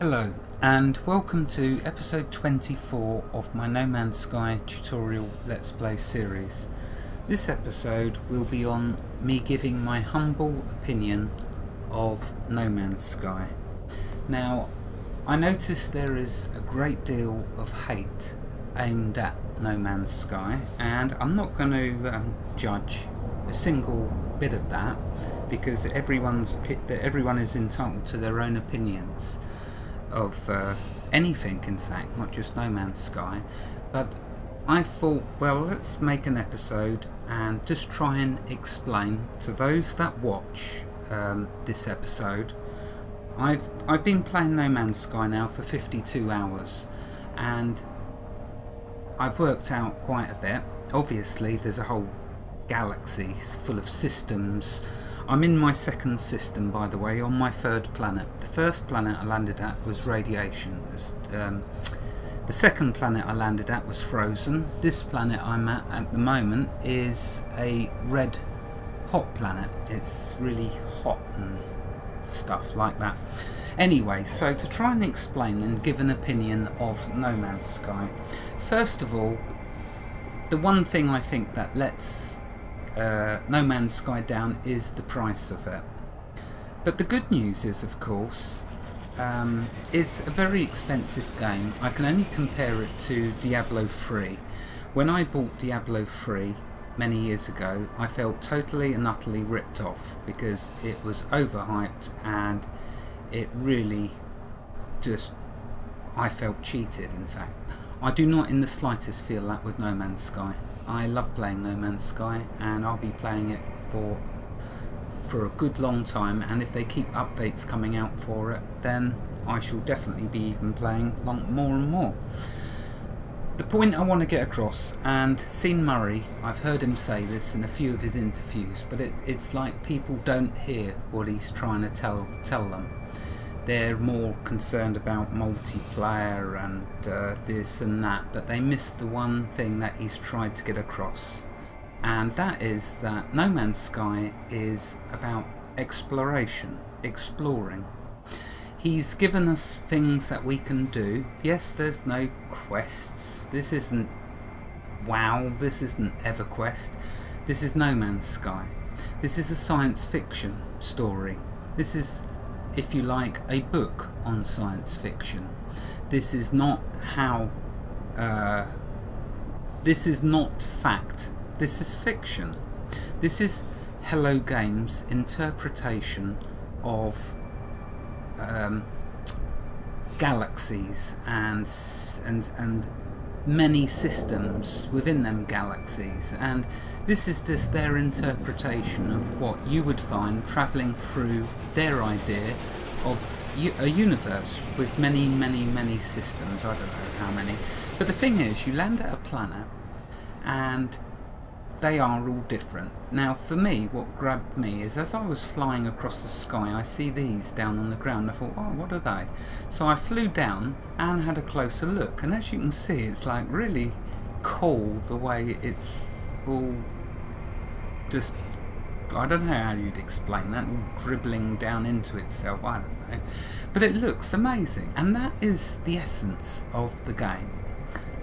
Hello and welcome to episode 24 of my No Man's Sky tutorial Let's Play series. This episode will be on me giving my humble opinion of No Man's Sky. Now, I noticed there is a great deal of hate aimed at No Man's Sky, and I'm not going to judge a single bit of that because everyone is entitled to their own opinions of anything, in fact, not just No Man's Sky. But I thought, well, let's make an episode and just try and explain to those that watch this episode. I've been playing No Man's Sky now for 52 hours and I've worked out quite a bit. Obviously there's a whole galaxy full of systems. I'm in my second system, by the way, on my third planet. The first planet I landed at was Radiation. The second planet I landed at was Frozen. This planet I'm at the moment is a red hot planet. It's really hot and stuff like that. Anyway, so to try and explain and give an opinion of No Man's Sky, first of all, the one thing I think that lets No Man's Sky down is the price of it. But the good news is, of course, it's a very expensive game. I can only compare it to Diablo 3. When I bought Diablo 3 many years ago, I felt totally and utterly ripped off because it was overhyped and it really I felt cheated, in fact. I do not in the slightest feel that with No Man's Sky. I love playing No Man's Sky and I'll be playing it for a good long time, and if they keep updates coming out for it, then I shall definitely be even playing more and more. The point I want to get across, and Sean Murray, I've heard him say this in a few of his interviews, but it's like people don't hear what he's trying to tell them. They're more concerned about multiplayer and this and that, but they miss the one thing that he's tried to get across, and that is that No Man's Sky is about exploration, exploring. He's given us things that we can do. Yes, there's no quests. This isn't WoW, this isn't EverQuest. This is No Man's Sky. This is a science fiction story. This is, if you like, a book on science fiction. This is not this is not fact. This is fiction. This is Hello Games' interpretation of galaxies and many systems within them galaxies, and this is just their interpretation of what you would find travelling through their idea of a universe with many systems. I don't know how many, but the thing is, you land at a planet and they are all different. Now for me, what grabbed me is as I was flying across the sky, I see these down on the ground. I thought, oh, what are they? So I flew down and had a closer look, and as you can see, it's like really cool the way it's all just, I don't know how you'd explain that, all dribbling down into itself, I don't know. But it looks amazing, and that is the essence of the game.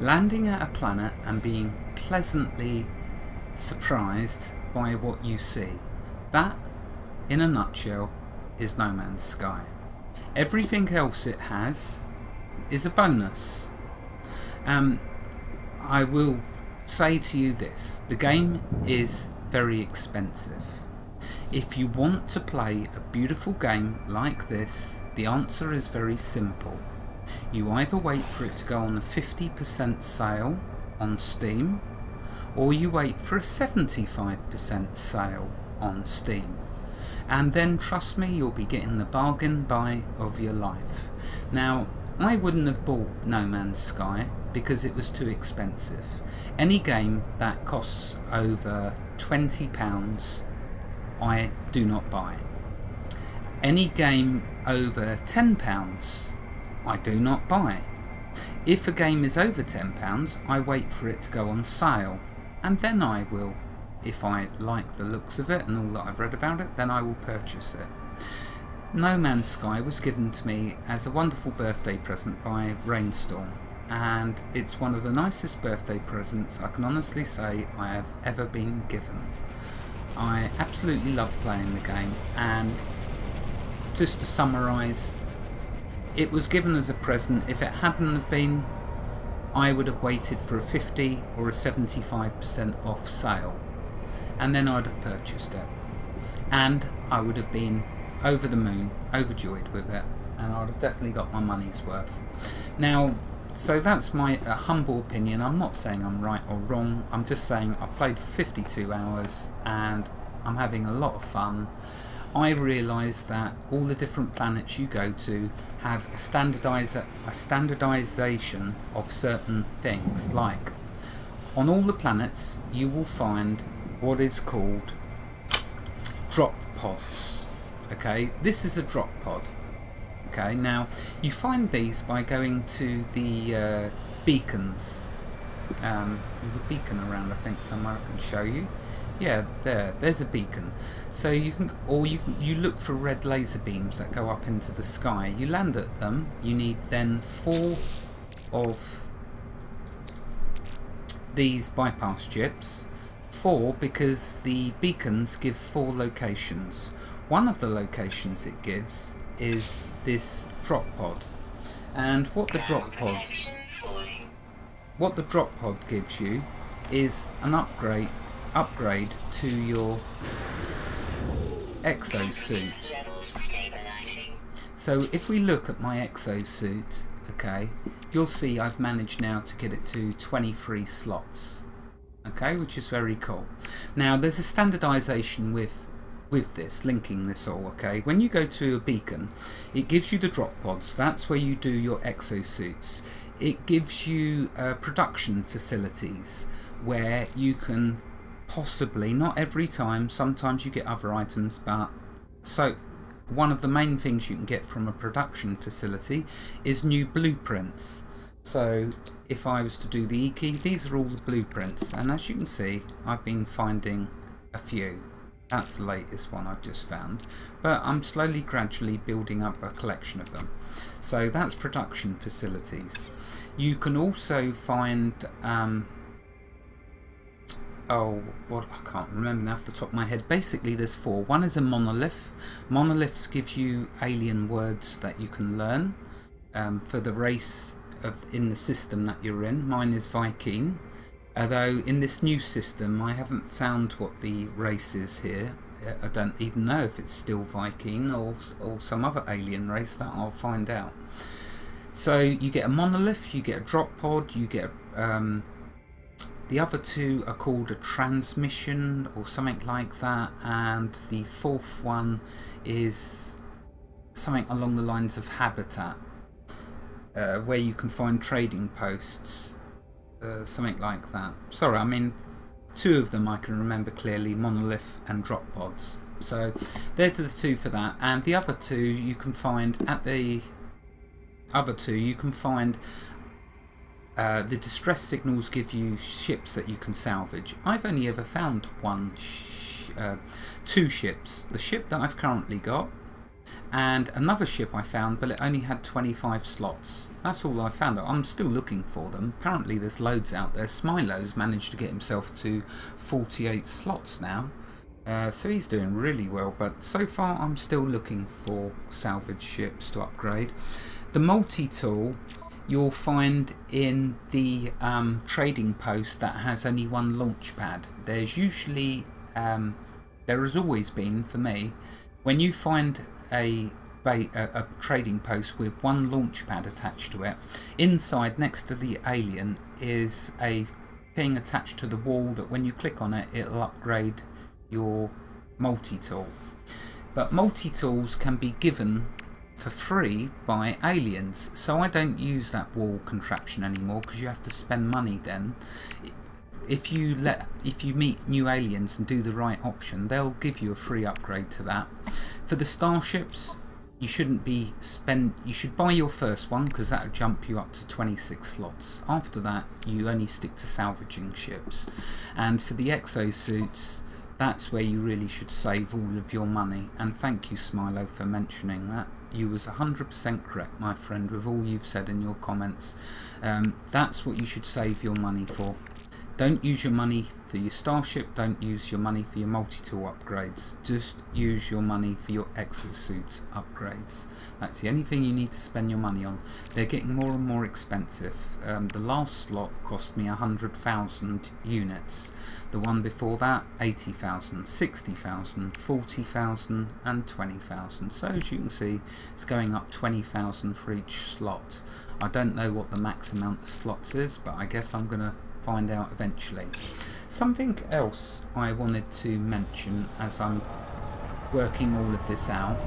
Landing at a planet and being pleasantly surprised by what you see. That, in a nutshell, is No Man's Sky. Everything else it has is a bonus. I will say to you this, the game is very expensive. If you want to play a beautiful game like this, the answer is very simple. You either wait for it to go on a 50% sale on Steam, or you wait for a 75% sale on Steam, and then trust me, you'll be getting the bargain buy of your life. Now, I wouldn't have bought No Man's Sky because it was too expensive. Any game that costs over £20 I do not buy. Any game over £10 I do not buy. If a game is over £10, I wait for it to go on sale, and then I will, if I like the looks of it and all that I've read about it, then I will purchase it. No Man's Sky was given to me as a wonderful birthday present by Rainstorm, and it's one of the nicest birthday presents I can honestly say I have ever been given. I absolutely love playing the game, and just to summarise, it was given as a present. If it hadn't have been, I would have waited for a 50 or a 75% off sale, and then I'd have purchased it, and I would have been over the moon, overjoyed with it, and I'd have definitely got my money's worth. Now, so that's my humble opinion. I'm not saying I'm right or wrong, I'm just saying I've played for 52 hours and I'm having a lot of fun. I realise that all the different planets you go to have a standardisation of certain things. Like, on all the planets you will find what is called drop pods. Okay, this is a drop pod. Okay, now you find these by going to the beacons. There's a beacon around, I think, somewhere I can show you. Yeah, there's a beacon. So you can, or you look for red laser beams that go up into the sky. You land at them. You need then 4 of these bypass chips. 4 because the beacons give 4 locations. One of the locations it gives is this drop pod, and what the drop pod gives you is an upgrade to your exosuit. So if we look at my exosuit, okay, you'll see I've managed now to get it to 23 slots, okay, which is very cool. Now there's a standardization with this, linking this all, okay. When you go to a beacon, it gives you the drop pods. That's where you do your exosuits. It gives you production facilities where you can possibly, not every time, sometimes you get other items, but so one of the main things you can get from a production facility is new blueprints. So if I was to do the E-key, these are all the blueprints, and as you can see I've been finding a few. That's the latest one I've just found, but I'm slowly gradually building up a collection of them. So that's production facilities. You can also find I can't remember now off the top of my head. Basically there's 4. One is a monolith. Monoliths gives you alien words that you can learn for the race in the system that you're in. Mine is Vy'keen. Although in this new system I haven't found what the race is here. I don't even know if it's still Vy'keen or some other alien race. That I'll find out. So you get a monolith, you get a drop pod, you get the other 2 are called a transmission or something like that, and the 4th one is something along the lines of habitat, where you can find trading posts. Something like that. Sorry, I mean 2 of them I can remember clearly, monolith and drop pods. So they're the 2 for that, and the other 2 you can find at the other 2 you can find the distress signals give you ships that you can salvage. I've only ever found 2 ships. The ship that I've currently got, and another ship I found, but it only had 25 slots. That's all I found. I'm still looking for them. Apparently there's loads out there. Smilo's managed to get himself to 48 slots now, so he's doing really well, but so far I'm still looking for salvage ships to upgrade. The multi-tool you'll find in the trading post that has only 1 launch pad. There's usually, there has always been for me, when you find a trading post with 1 launch pad attached to it, inside next to the alien is a thing attached to the wall that when you click on it it'll upgrade your multi-tool. But multi-tools can be given for free by aliens, so I don't use that wall contraption anymore because you have to spend money then. If you meet new aliens and do the right option, they'll give you a free upgrade to that. For the starships, you should buy your first one because that'll jump you up to 26 slots. After that you only stick to salvaging ships. And for the exosuits, that's where you really should save all of your money. And thank you, Smilo, for mentioning that. You was 100% correct, my friend, with all you've said in your comments. That's what you should save your money for. Don't use your money for your Starship, don't use your money for your multi-tool upgrades. Just use your money for your exosuit upgrades. That's the only thing you need to spend your money on. They're getting more and more expensive. The last slot cost me 100,000 units. The one before that, 80,000, 60,000, 40,000 and 20,000. So as you can see, it's going up 20,000 for each slot. I don't know what the max amount of slots is, but I guess I'm going to find out eventually. Something else I wanted to mention as I'm working all of this out,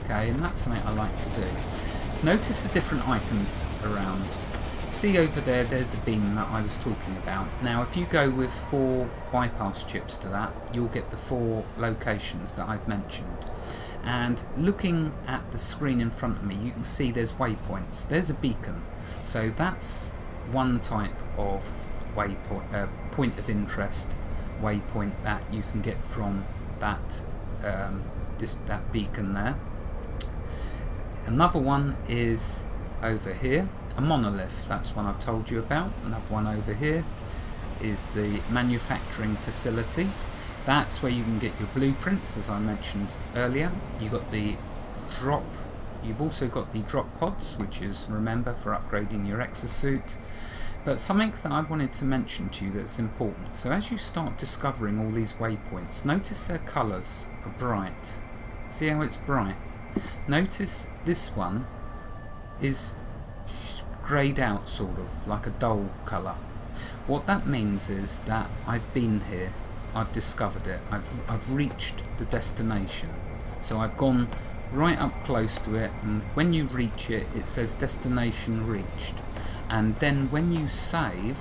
okay, and that's something I like to do. Notice the different icons around. See over there, there's a beam that I was talking about. Now if you go with 4 bypass chips to that, you'll get the 4 locations that I've mentioned. And looking at the screen in front of me, you can see there's waypoints. There's a beacon. So that's one type of waypoint, point of interest waypoint that you can get from that that beacon there. Another one is over here, a monolith. That's one I've told you about. Another one over here is the manufacturing facility. That's where you can get your blueprints, as I mentioned earlier. You've got the drop. You've also got the drop pods, which is, remember, for upgrading your exosuit. But something that I wanted to mention to you that's important. So as you start discovering all these waypoints, notice their colours are bright. See how it's bright? Notice this one is greyed out, sort of like a dull colour. What that means is that I've been here, I've discovered it, I've reached the destination. So I've gone right up close to it, and when you reach it, it says destination reached. And then when you save,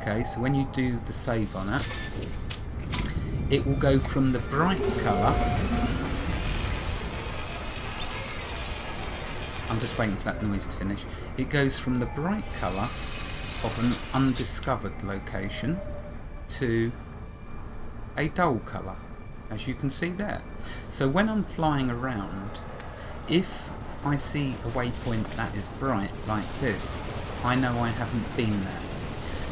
okay, so when you do the save on it, it will go from the bright colour. I'm just waiting for that noise to finish. It goes from the bright colour of an undiscovered location to a dull colour, as you can see there. So when I'm flying around, if I see a waypoint that is bright like this, I know I haven't been there.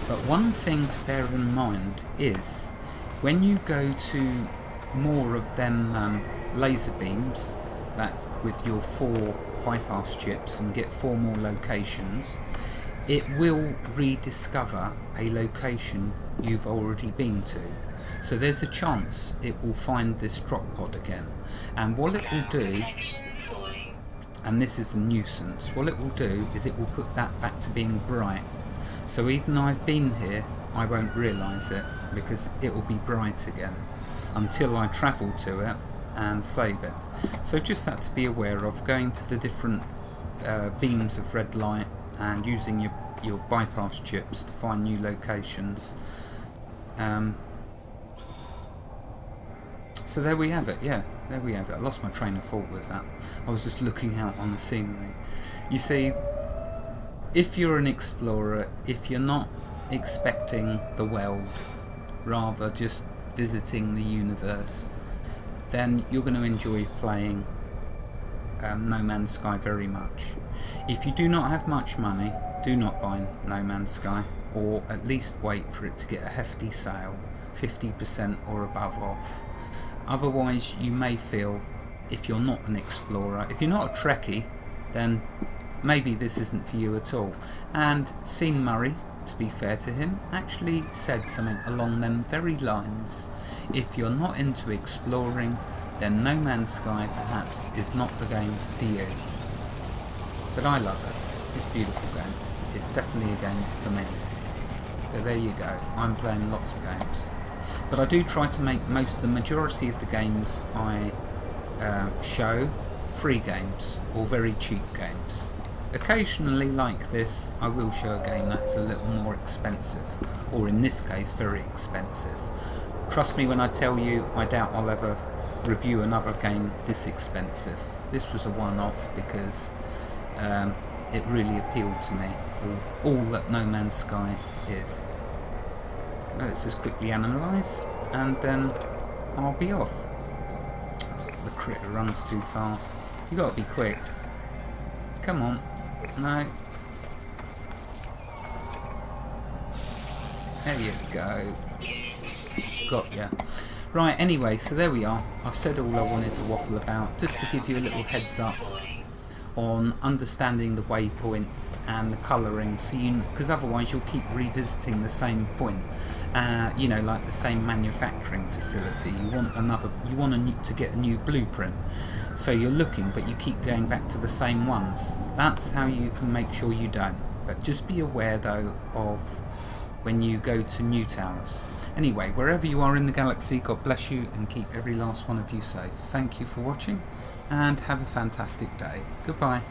But one thing to bear in mind is when you go to more of them laser beams that with your 4 bypass chips and get 4 more locations, it will rediscover a location you've already been to. So there's a chance it will find this drop pod again. And what it will do, and this is the nuisance, what it will do is it will put that back to being bright. So even though I've been here, I won't realise it because it will be bright again until I travel to it and save it. So just that to be aware of, going to the different beams of red light and using your bypass chips to find new locations. So there we have it, yeah, there we have it. I lost my train of thought with that. I was just looking out on the scenery. You see, if you're an explorer, if you're not expecting the world, rather just visiting the universe, then you're going to enjoy playing No Man's Sky very much. If you do not have much money, do not buy No Man's Sky, or at least wait for it to get a hefty sale, 50% or above off. Otherwise you may feel, if you're not an explorer, if you're not a Trekkie, then maybe this isn't for you at all. And Sean Murray, to be fair to him, actually said something along them very lines. If you're not into exploring, then No Man's Sky perhaps is not the game for you. But I love it. It's a beautiful game. It's definitely a game for me. So there you go. I'm playing lots of games. But I do try to make the majority of the games I show free games or very cheap games. Occasionally, like this, I will show a game that's a little more expensive, or in this case very expensive. Trust me when I tell you, I doubt I'll ever review another game this expensive. This was a one-off because it really appealed to me, all that No Man's Sky is. Let's just quickly analyse, and then I'll be off. The critter runs too fast. You gotta be quick. Come on. No. There you go. Got ya. Right, anyway, so there we are. I've said all I wanted to waffle about, just to give you a little heads up on understanding the waypoints and the colouring, so because otherwise you'll keep revisiting the same point. You know, like the same manufacturing facility. You want to get a new blueprint, so you're looking, but you keep going back to the same ones. That's how you can make sure you don't. But just be aware though of when you go to new towers. Anyway, wherever you are in the galaxy, God bless you and keep every last one of you safe. Thank you for watching and have a fantastic day. Goodbye.